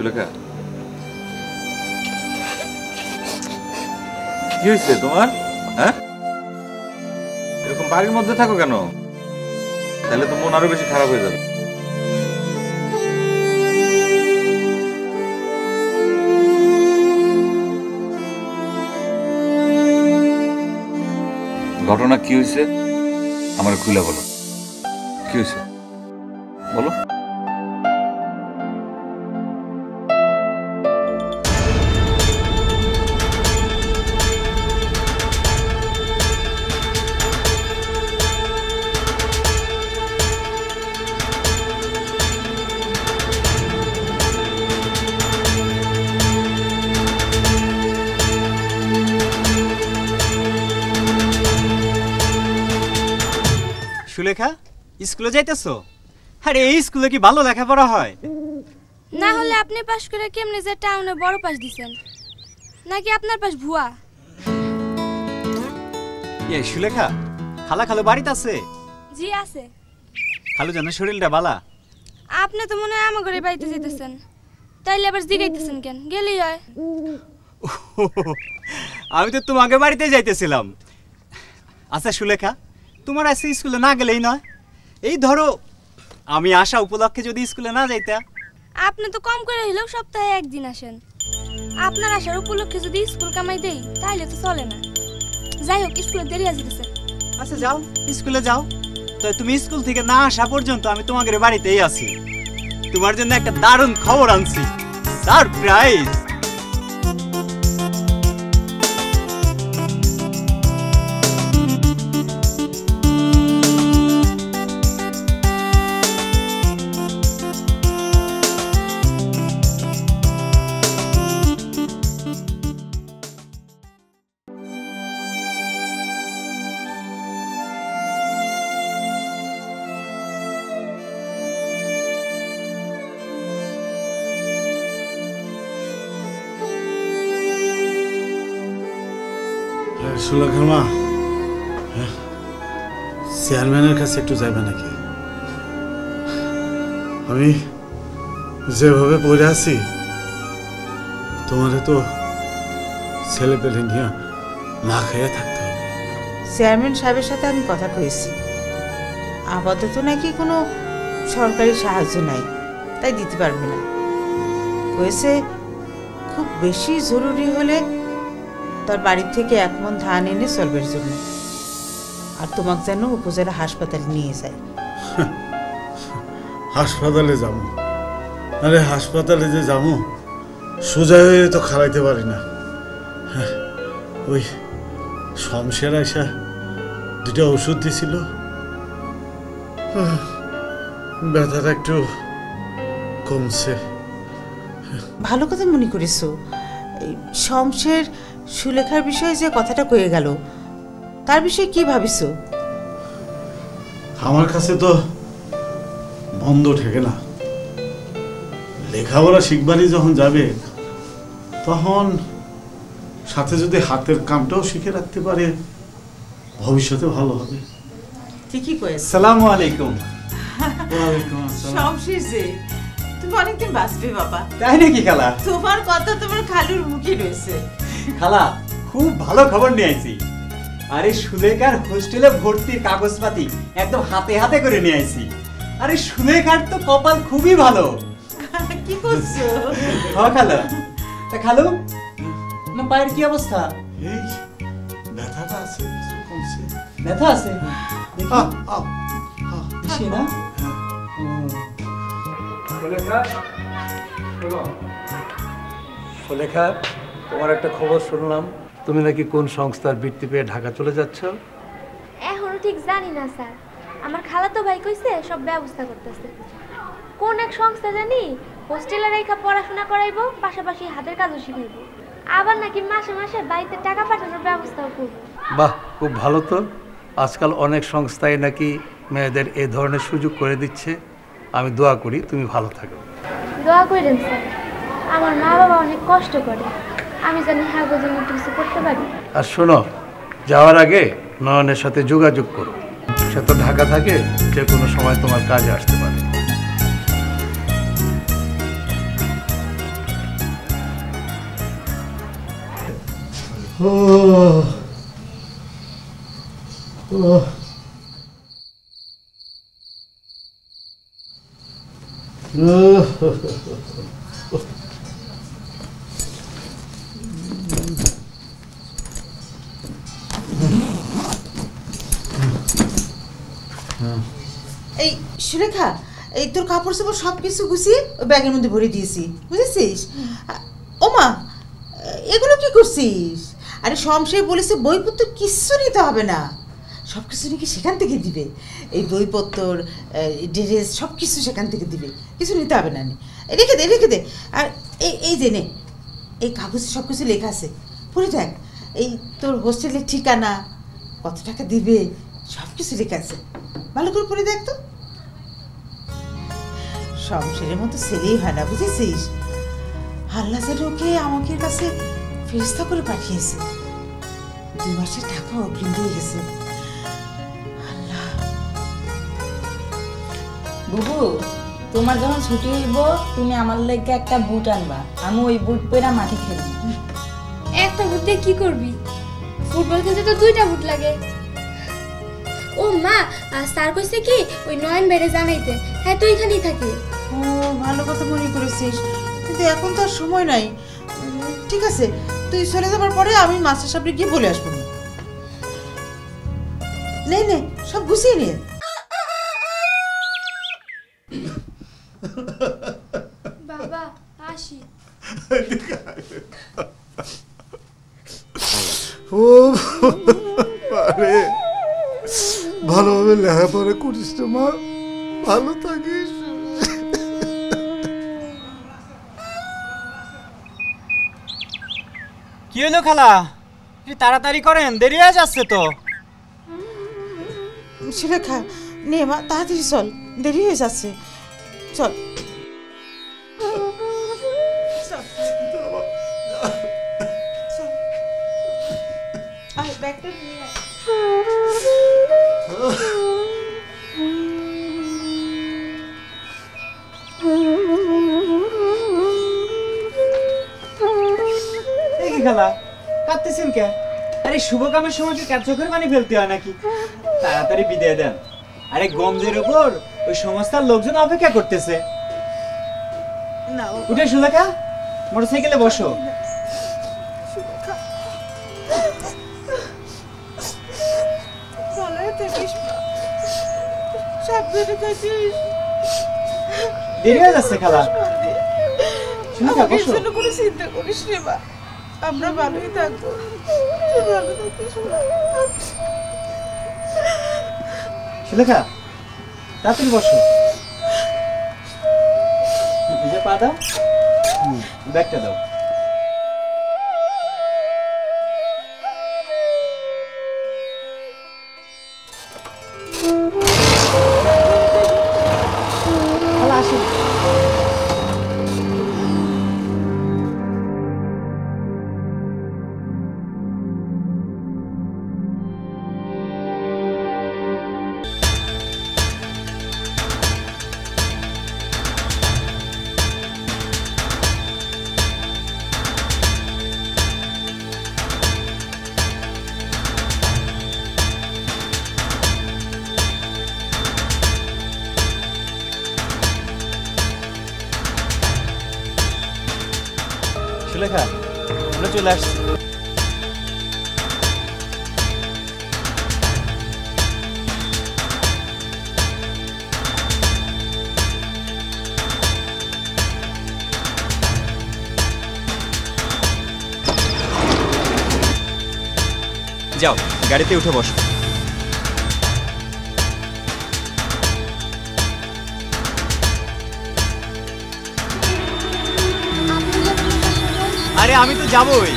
সুলেখা, কি হয়েছে তোমার? হ্যাঁ, এরকম বাড়ির মধ্যে থাকো কেন? তাহলে তো মন আরো বেশি খারাপ হয়ে যাবে। ঘটনা কি হয়েছে আমার খুলে বলো। কি হয়েছে বলো। সুলেখা, স্কুলে যাইতেছো? আরে এই স্কুলে কি ভালো লেখাপড়া হয়? না হলে আপনি পাশ করে কেমনে যে টাউনে বড় পাস দিছেন? নাকি আপনার পাশ ভুয়া? এই সুলেখা, খালা খালু বাড়িতে আছে? জি আছে। খালু জানের শরীরটা বালা? আপনি তো মনে হয় আমার ঘরে বাড়িতে যেতেছেন, তাইলে আবার জিগাইতেছেন কেন? গেলেই হয়। আমি তো তোমাকে বাড়িতে যাইতেছিলাম। আচ্ছা সুলেখা, তোমার আজকে স্কুলে না গেলেই নয়। এই ধরো আমি আসা উপলক্ষে যদি স্কুলে না যাইতা। আপনি তো কম করে হইলেও সপ্তাহে একদিন আসেন। আপনার আসার উপলক্ষে যদি স্কুল কামাই দেই তাহলে তো চলে না। যাই হোক, স্কুলে দেরি আছে। আচ্ছা যাও, স্কুলে যাও। তো তুমি স্কুল থেকে না আসা পর্যন্ত আমি তোমাদের বাড়িতেই আছি। তোমার জন্য একটা দারুণ খবর আনছি, সারপ্রাইজ। সুলেখার মা, চেয়ারম্যানের কাছে একটু যাইবে নাকি? আমি যেভাবে পড়ে আছি, তোমারে তো ছেলে পেলে নিয়ে না খেয়ে থাকতে হবে। চেয়ারম্যান সাহেবের সাথে আমি কথা কয়েছি, আপাতত নাকি কোনো সরকারি সাহায্য নাই, তাই দিতে পারবে না। কয়েছে খুব বেশি জরুরি হলে তার বাড়ির থেকে 1 মণ ধান এনে চলবার জন্য, আর তোমাকে যেন উপজেলা হাসপাতালে নিয়ে যায়। হাসপাতালে যাবো? আরে হাসপাতালে যে যাবো, সোজা হয়ে তো খাড়াইতে পারি না। ওই শমশের আইসা 2টা ওষুধ দিছিল, ব্যথাটা একটু কমছে। ভালো কথা মনে করেছো। শমশের সুলেখার বিষয়ে যে কথাটা কয়ে গেল, তার বিষয়ে কি ভাবিছো? আমার কাছে তো বন্ধ ঠেকে না। লেখাপড়া শিখবারই যখন যাবে, তখন সাথে যদি হাতের কামটাও শিখে রাখতে পারে, ভবিষ্যতে ভালো হবে। ঠিকই কয়েছে। আসসালামু আলাইকুম। ওয়ালাইকুম আসসালাম। শমশের যে, তুমি অনেকদিন বাঁচবে বাবা। তাই নাকি খালা? তোমার কথা তোমার খালুর মুখে রয়েছে। খালা, খুব ভালো খবর নিয়ে আইছি। আরে সুলেখার হোস্টেলে ভর্তির কাগজপাতি একদম হাতে হাতে করে নিয়ে আইছি। আরে সুলেখার তো কপাল খুবই ভালো। কি করছো? হ্যাঁ খালা। তা খালু, না পায়ের কি অবস্থা? এই ব্যথাটা আছে, কমছে। ব্যথা আছে? দেখি। বেশি না? সুলেখা, তোমার একটা খবর শুনলাম, তুমি নাকি কোন সংস্থার বৃত্তি পেয়ে ঢাকা চলে যাচ্ছ। এখনো ঠিক জানি না স্যার। আমার খালাতো ভাই কইছে সব ব্যবস্থা করতেছে। কোন এক সংস্থা জানি হোস্টেলে রেখা পড়াশোনা করাইবো, পাশাপাশি হাতের কাজও শিখাইবো। আবার নাকি মাসে মাসে বাড়িতে টাকা পাঠানোর ব্যবস্থাও করবো। বাহ, খুব ভালো তো। আজকাল অনেক সংস্থায় নাকি মেয়েদের এই ধরনের সুযোগ করে দিচ্ছে। আমি দোয়া করি তুমি ভালো থাকো। দোয়া করেন স্যার, আমার মা বাবা অনেক কষ্ট করে, আমি জানি হ্যাঁ জন্য কিছু করতে পারি। আর শোনো, যাওয়ার আগে নয়নের সাথে যোগাযোগ করো। সে তো ঢাকা থাকে, যে কোনো সময় তোমার কাজে আসতে পারে। এই সুলেখা, এই তোর কাপড় চোপড় সব কিছু গুছিয়ে ওই ব্যাগের মধ্যে ভরে দিয়েছি, বুঝেছিস? ওমা, এগুলো কি করছিস? আরে শমশের বলেছে বইপত্র কিচ্ছু নিতে হবে না, সব কিছু নাকি সেখান থেকে দিবে। এই বইপত্র, ড্রেস সব কিছু সেখান থেকে দিবে, কিছু নিতে হবে না। রেখে দে, রেখে দে। আর এই যে নে, এই কাগজে সব কিছু লেখা আছে, পড়ে দেখ। এই তোর হোস্টেলের ঠিকানা, কত টাকা দিবে, সব কিছু লেখা আছে, ভালো করে পড়ে দেখ তো। শমশেরের মতো ছেলেই হয় না, বুঝেছিস? আল্লাহ যেন ওকে আমাকে কাছে ফেরস্তা করে পাঠিয়েছে। 2 মাসের টাকা অগ্রিম দিয়ে গেছে। আল্লাহ। বুবু, তোমার যখন ছুটি হইব তুমি আমার লেগে একটা বুট আনবা, আমি ওই বুট পরে মাঠে খেলব। একটা বুট দিয়ে কি করবি? ফুটবল খেলতে তো 2টা বুট লাগে। ও মা, স্যার কইছে কি ওই নয়ন বাইরে জানাইতে, হ্যাঁ তো এখানেই থাকে। ও, ভালো কথা মনে করেছিস, কিন্তু এখন তো আর সময় নাই। ঠিক আছে, তুই চলে যাবার পরে আমি মাস্টার সাহেবকে গিয়ে বলে আসবো। নে নে, সব গুছিয়ে নে। বাবা আসি। ও আরে, ভালোভাবে লেখাপড়া করিস তো মা, ভালো থাকিস। কি হলো খালা? তাড়াতাড়ি করেন, দেরি হয়ে যাচ্ছে তো। সুলেখা, নে মা, তাড়াতাড়ি চল, দেরি হয়ে যাচ্ছে। চল। ব্যাগটা নিয়ে আয়। খালা কাঁদতেছেন কে? আরে শুভ কামের সময় কি চোখের পানি ফেলতে হয় নাকি? তাড়াতাড়ি বিদায় দেন। আরে গঞ্জের উপর ওই সংস্থার লোকজন অপেক্ষা করতেছে। উঠে সুলেখা, মোটরসাইকেলে বসো। দেরি হয়ে যাচ্ছে খালা। সুলেখা বসো। কোনো চিন্তা করিস রে মা, আমরা ভালোই থাকবো। সুলেখা, তাড়াতাড়ি বসো। নিজে পা দাও, ব্যাগটা দাও। সুলেখা, আমরা চলে আসছি। যাও, গাড়িতে উঠে বসো। আরে আমি তো যাবোই,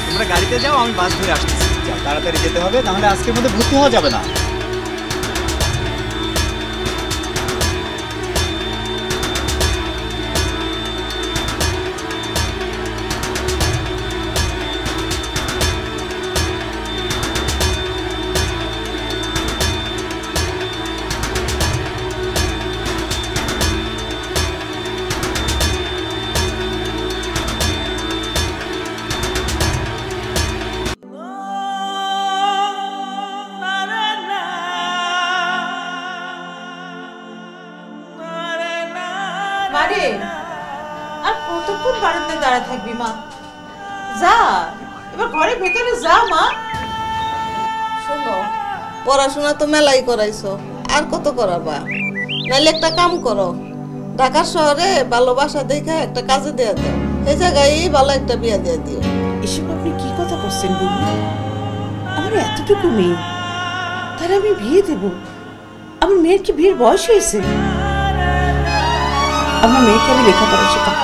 তোমরা গাড়িতে যাও, আমি বাস ধরে আসতেছি। যাও, তাড়াতাড়ি যেতে হবে, তাহলে আজকের মধ্যে ভর্তি হওয়া যাবে না। কতক্ষণ বারান্দায় দাঁড়া থাকবি মা? যা এবার ঘরে ভেতরে যা মা। শোনো, পড়াশোনা তো মেলাই করাইছো, আর কত করাবা? নাইলে একটা কাম করো, ঢাকার শহরে ভালোবাসা দেখে একটা কাজে দেয়া দাও, এই জায়গায় ভালো একটা বিয়া দিয়ে দিও। এসব আপনি কি কথা করছেন বুবু? আমার এতটুকু মেয়ে, তার আমি বিয়ে দেব? আমার মেয়ের কি বিয়ের বয়স হয়েছে? আমার মেয়েকে আমি লেখাপড়া শেখাবো।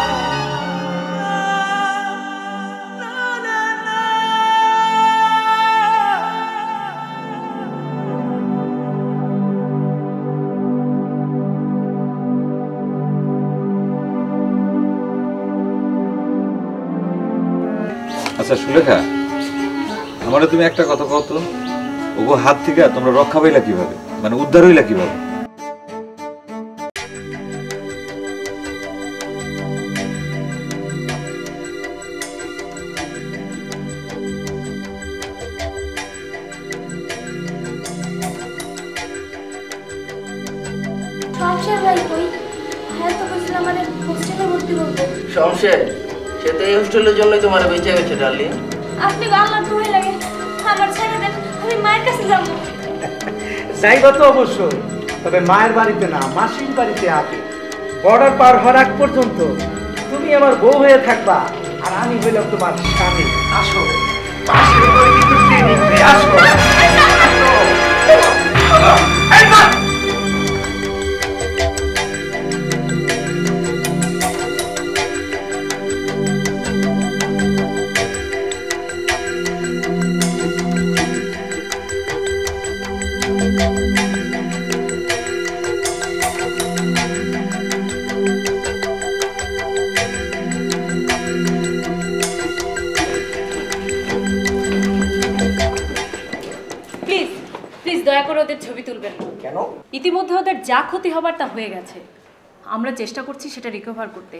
আচ্ছা সুলেখা, আমারে তুমি একটা কথা কও তো, ওগো হাত থেকে তোমরা রক্ষা পাইলা কিভাবে, মানে উদ্ধার হইলা কিভাবে? সংসার ভাই কই? হ্যাঁ তো বলছিলাম মানে হোস্টেলে ভর্তি করবো। শমশের, সে তো এই হোস্টেলের জন্যই তোমার বেঁচে গেছে ডার্লিং। আপনি আল্লাহ দোহাই লাগে আমার ছেড়ে দেন, আমি মায়ের কাছে যাবো। যাইবা তো অবশ্যই, তবে মায়ের বাড়িতে না, মাসির বাড়িতে আগে। বর্ডার পার হওয়ার আগ পর্যন্ত তুমি আমার বউ হয়ে থাকবা, আর আমি হইলাম তোমার স্বামী। আসো, মাসির উপরে কিন্তু ট্রেনিং নেই, আসো। দয়া করে ওদের ছবি তুলবেন না। কেন? ইতিমধ্যে ওদের যা ক্ষতি হবার তা হয়ে গেছে, আমরা চেষ্টা করছি সেটা রিকভার করতে।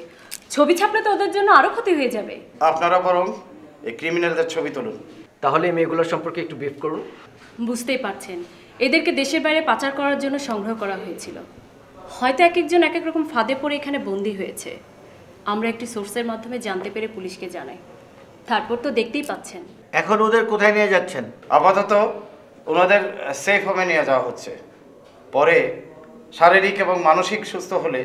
ছবি ছাপলে তো ওদের জন্য আরো ক্ষতি হয়ে যাবে। আপনারা বরং এই ক্রিমিনালদের ছবি তুলুন। তাহলে এই মেয়েগুলোর সম্পর্কে একটু ব্রিফ করুন। বুঝতেই পারছেন, এদেরকে দেশের বাইরে পাচার করার জন্য সংগ্রহ করা হয়েছিল। হয়তো এক একজন এক এক রকম ফাঁদে পড়ে এখানে বন্দী হয়েছে। আমরা একটি সোর্সের মাধ্যমে জানতে পেরে পুলিশকে জানাই। তারপর তো দেখতেই পাচ্ছেন। এখন ওদের কোথায় নিয়ে যাচ্ছেন? আপাতত ওনাদের সেফ হোমে নিয়ে যাওয়া হচ্ছে, পরে শারীরিক এবং মানসিক সুস্থ হলে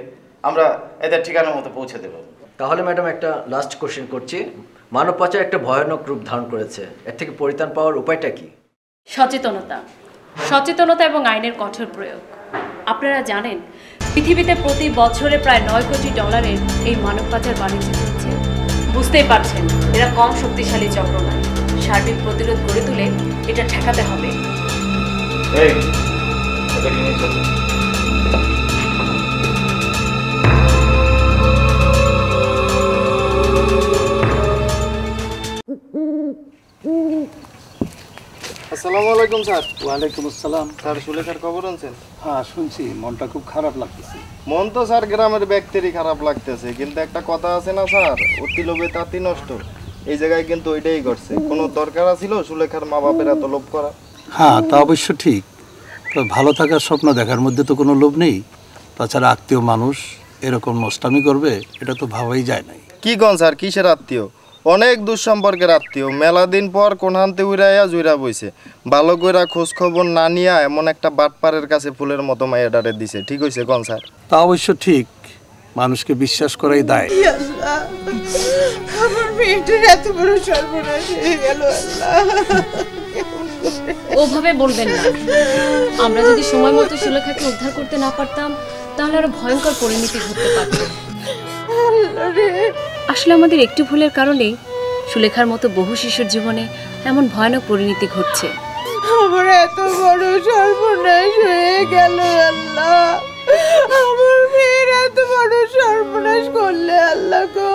আমরা এদের ঠিকানা মতো পৌঁছে দেব। তাহলে ম্যাডাম একটা লাস্ট কোশ্চেন করছি, মানব পাচার একটা ভয়ানক রূপ ধারণ করেছে, এর থেকে পরিত্রাণ পাওয়ার উপায়টা কি? সচেতনতা, সচেতনতা এবং আইনের কঠোর প্রয়োগ। আপনারা জানেন পৃথিবীতে প্রতি বছরে প্রায় 9 কোটি ডলারের এই মানব পাচার বাণিজ্য চলছে। বুঝতেই পারছেন এরা কম শক্তিশালী চক্র নয়। সার্বিক প্রতিরোধ গড়ে তুলে এটা ঠেকাতে হবে। এই ওদেরকে নিয়ে চলো। আসসালামু আলাইকুম স্যার। ওয়ালাইকুম আসসালাম। স্যার সুলেখার খবর আনছেন? হ্যাঁ শুনছি, মনটা খুব খারাপ লাগতেছে। মন তো স্যার গ্রামের ব্যক্তিরই খারাপ লাগতেছে, কিন্তু একটা কথা আছে না স্যার, অতি লোভে তাঁতি নষ্ট। এই জায়গায় কিন্তু ওইটাই ঘটছে। কোনো দরকার ছিল সুলেখার মা বাপের এত লোভ করা? হ্যাঁ তা অবশ্য ঠিক, তবে ভালো থাকার স্বপ্ন দেখার মধ্যে তো কোনো লোভ নেই। তাছাড়া আত্মীয় মানুষ এরকম নষ্টামি করবে এটা তো ভাবাই যায় নাই। কি কন স্যার, কিসের আত্মীয়? অনেক দুঃসম্পর্কের আত্মীয়। মেলা দিন পর কোনহান্তে উড়াইয়া জুইরা বইছে, ভালো কইরা খোঁজ খবর না নিয়া এমন একটা বাটপারের কাছে ফুলের মতো মাইয়াডারে দিছে। ঠিক হইছে কন স্যার? তা অবশ্য ঠিক, মানুষকে বিশ্বাস করাই দায়। আমার মেয়েটার এত বড় সর্বনাশ হয়ে গেল। ওভাবে বলবেন না। আমরা যদি সময় মতো সুলেখাকে উদ্ধার করতে না পারতাম তাহলে আরো ভয়ঙ্কর পরিণতি ঘটতে পারত। আসলে আমাদের একটি ভুলের কারণেই সুলেখার মতো বহু শিশুর জীবনে এমন ভয়ানক পরিণতি ঘটছে। আমার এত বড় সর্বনাশ হয়ে গেল আল্লাহ। আমার মেয়ের এত বড় সর্বনাশ করলে আল্লাহ গো।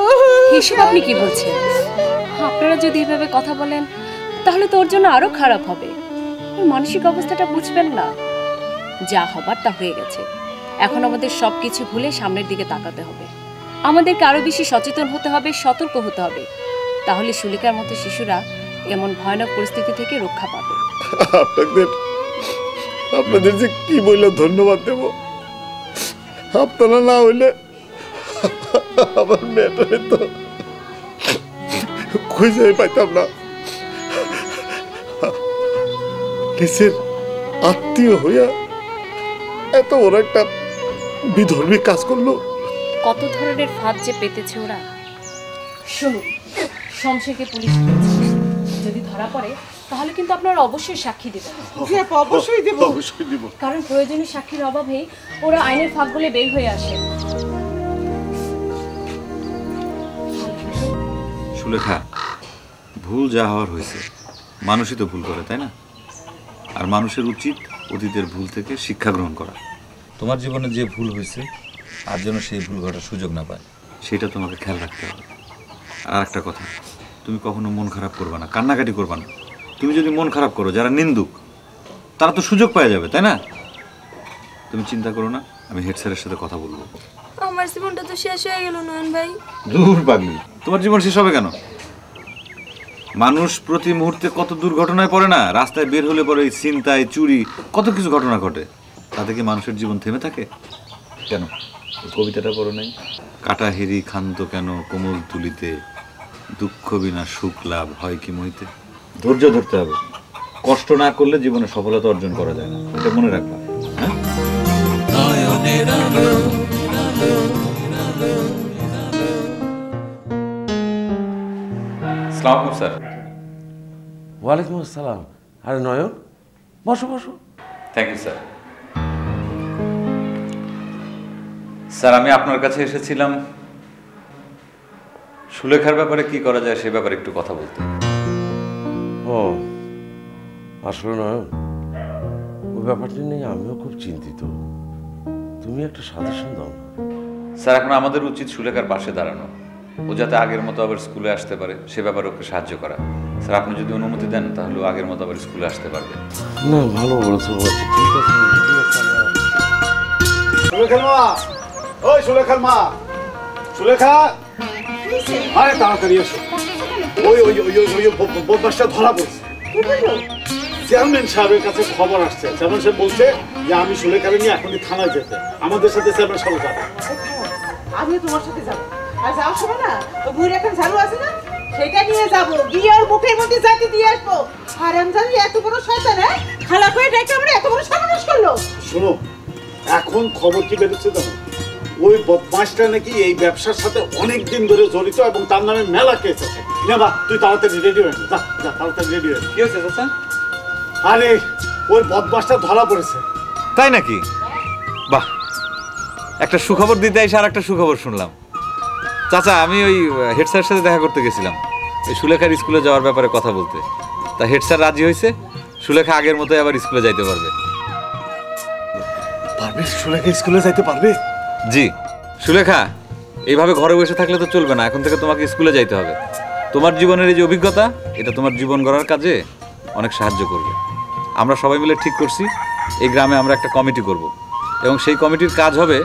এসব আপনি কি বলছেন? আপনারা যদি এভাবে কথা বলেন তাহলে তো ওর জন্য আরো খারাপ হবে। ওর মানসিক অবস্থাটা বুঝবেন না। যা হবার তা হয়ে গেছে, এখন আমাদের সবকিছু ভুলে সামনের দিকে তাকাতে হবে। আমাদেরকে আরো বেশি সচেতন হতে হবে, সতর্ক হতে হবে। তাহলে সুলেখার মতো শিশুরা এমন ভয়ানক পরিস্থিতি থেকে রক্ষা পাবে। আপনাদের যে কি বলে ধন্যবাদ দেব। আপনারা না হইলে আমার মেয়েটারে তো খুঁজে পাইতাম না। নিজের আত্মীয় হইয়া এত বড় একটা বিধর্মী কাজ করলো। কত ধরনের ফাঁদ যে পেতেছে ওরা। শুনুন, শমশেরকে পুলিশ ধরেছে, যদি ধরা পড়ে তাহলে কিন্তু আপনারা অবশ্যই সাক্ষী দেবেন। অবশ্যই দেব, অবশ্যই দেব, কারণ প্রয়োজনীয় সাক্ষীর অভাবেই ওরা আইনের ফাঁক বলে বের হয়ে আসে। সুলেখা, ভুল যা হওয়ার হয়েছে, মানুষই তো ভুল করে, তাই না? আর মানুষের উচিত অতীতের ভুল থেকে শিক্ষা গ্রহণ করা। তোমার জীবনে যে ভুল হয়েছে আর যেন সেই ভুল করার সুযোগ না পায়, সেটা তোমাকে খেয়াল রাখতে হবে। আর একটা কথা, তুমি কখনো মন খারাপ করবা না, কান্নাকাটি করবা না। তুমি যদি মন খারাপ করো, যারা নিন্দুক তারা তো সুযোগ পাওয়া যাবে, তাই না? তুমি চিন্তা করো না, আমি হেড স্যারের সাথে কথা বলবো। আমার জীবনটা তো শেষ হয়ে গেল নয়ন ভাই। দূর পাগলি, তোমার জীবন শেষ হবে কেন? মানুষ প্রতি মুহূর্তে কত দুর্ঘটনায় পড়ে না, রাস্তায় বের হলে পরে ছিনতাই, চুরি, কত কিছু ঘটনা ঘটে। তাতে কি মানুষের জীবন থেমে থাকে? কেন কবিতাটা পড়ো নাই? কাটা হেরি ক্ষান্ত কেন কোমল তুলিতে, দুঃখ বিনা সুখ লাভ হয় কি মইতে। ধৈর্য ধরতে হবে, কষ্ট না করলে জীবনে সফলতা অর্জন করা যায় না, এটা মনে রাখবা। হ্যাঁ, আসসালামু আলাইকুম স্যার। ওয়ালাইকুম আসসালাম। আরে নয়ন, বসো বসো। Thank you sir. স্যার, আমি আপনার কাছে এসেছিলাম সুলেখার ব্যাপারে কি করা যায় সে ব্যাপারে একটু কথা বলতে। ও আসলে নয়ন, ওই ব্যাপারটা নিয়ে আমিও খুব চিন্তিত। তুমি একটা সাজেশন দাও না। স্যার, এখন আমাদের উচিত সুলেখার পাশে দাঁড়ানো, ও যাতে আগের মতো আবার স্কুলে আসতে পারে সে ব্যাপারে ওকে সাহায্য করা। স্যার, আপনি যদি অনুমতি দেন তাহলে ও আগের মতো আবার স্কুলে আসতে পারবে। না, ভালো বলেছো। ঠিক আছে। সুলেখার মা, ওই সুলেখার মা, সুলেখা, আরে তাড়াতাড়ি এসো। ওই ওই ওই ওই বদমাশটা ধরা পড়ছে। চেয়ারম্যান সাহেবের কাছে খবর আসছে। চেয়ারম্যান সাহেব বলছে যে আমি সুলেখারে নিয়ে এখনই থানায় যেতে, আমাদের সাথে চেয়ারম্যান সাহেব যাবে। আমিও তোমার সাথে যাবো। আর যাওয়ার সময় না ওই বুড়ির এখন ঝাড়ু আছে না, সেটা নিয়ে যাবো, গিয়ে ওর মুখের মধ্যে জাতি দিয়ে আসবো। আর আমি জানি এত বড় শয়তান, হ্যাঁ, খালা করে ডেকে আমরা এত বড় সর্বনাশ করলো। শোনো, এখন খবর কি বেরোচ্ছে জানো? ওই বদমাশটা নাকি এই ব্যবসার সাথে অনেক দিন ধরে জড়িত এবং তার নামে মেলা কেস আছে। নেবা, তুই তাড়াতাড়ি রেডি হয়ে যা, যা তাড়াতাড়ি রেডি হয়ে। কি হয়েছে চাচা? আরে ওই বদমাশটা ধরা পড়েছে। তাই নাকি? বাহ, একটা সুখবর দিতে এসে আর একটা সুখবর শুনলাম। চাচা, আমি ওই হেড স্যারের সাথে দেখা করতে গেছিলাম ওই সুলেখার স্কুলে যাওয়ার ব্যাপারে কথা বলতে। তা হেড স্যার রাজি হয়েছে, সুলেখা আগের মতোই আবার স্কুলে যাইতে পারবে। পারবে? সুলেখা স্কুলে যাইতে পারবে? জি। সুলেখা, এইভাবে ঘরে বসে থাকলে তো চলবে না, এখন থেকে তোমাকে স্কুলে যাইতে হবে। তোমার জীবনের এই যে অভিজ্ঞতা, এটা তোমার জীবন গড়ার কাজে অনেক সাহায্য করবে। আমরা সবাই মিলে ঠিক করছি এই গ্রামে আমরা একটা কমিটি করব, এবং সেই কমিটির কাজ হবে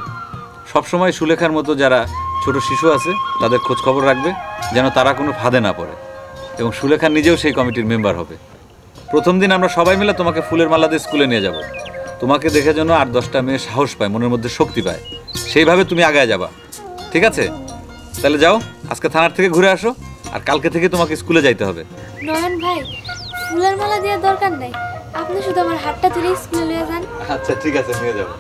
সবসময় সুলেখার মতো যারা ছোট শিশু আছে তাদের খোঁজ খবর রাখবে, যেন তারা কোনো ফাঁদে না পড়ে। এবং সুলেখা নিজেও সেই কমিটির মেম্বার হবে। প্রথম দিন আমরা সবাই মিলে তোমাকে ফুলের মালা দিয়ে স্কুলে নিয়ে যাব। তোমাকে দেখে যেন 8-10টা মেয়ে সাহস পায়, মনের মধ্যে শক্তি পায়, সেইভাবে তুমি আগায় যাবা। ঠিক আছে? তাহলে যাও, আজকে থানার থেকে ঘুরে আসো, আর কালকে থেকে তোমাকে স্কুলে যাইতে হবে। নয়ন ভাই, ফুলের মালা দেওয়ার দরকার নাই, আপনি শুধু আমার হাতটা ধরে স্কুলে নিয়ে যান। আচ্ছা ঠিক আছে, নিয়ে যাবো।